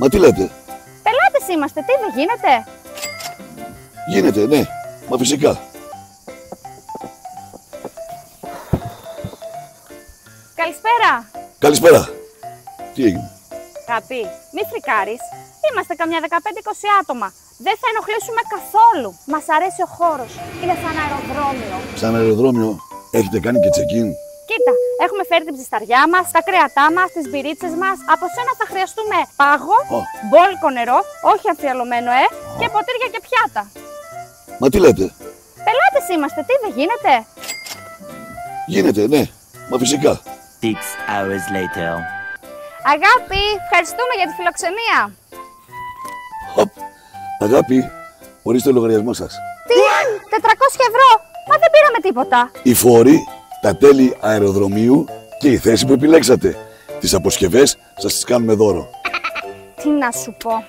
Μα τι λέτε? Πελάτες είμαστε, τι δεν γίνεται? Γίνεται, ναι. Μα φυσικά. Καλησπέρα. Καλησπέρα. Τι έγινε? Αγάπη, μη φρικάρεις. Είμαστε καμιά 15-20 άτομα. Δεν θα ενοχλήσουμε καθόλου. Μας αρέσει ο χώρος. Είναι σαν αεροδρόμιο. Σαν αεροδρόμιο έχετε κάνει και check-in? Κοίτα, έχουμε φέρει την ψισταριά μας, τα κρέατά μας, τις μπυρίτσες μας. Από σένα θα χρειαστούμε πάγο, μπόλικο νερό, όχι αμφιαλωμένο, και ποτήρια και πιάτα. Μα τι λέτε? Πελάτες είμαστε, τι δεν γίνεται? Γίνεται, ναι. Μα φυσικά. 6 hours later. Αγάπη, ευχαριστούμε για τη φιλοξενία. Χοπ. Αγάπη, ορίστε το λογαριασμό σας. Τι? 400 ευρώ. Μα δεν πήραμε τίποτα. Οι φόροι, τα τέλη αεροδρομίου και η θέση που επιλέξατε. Τις αποσκευές σας τις κάνουμε δώρο. Τι να σου πω.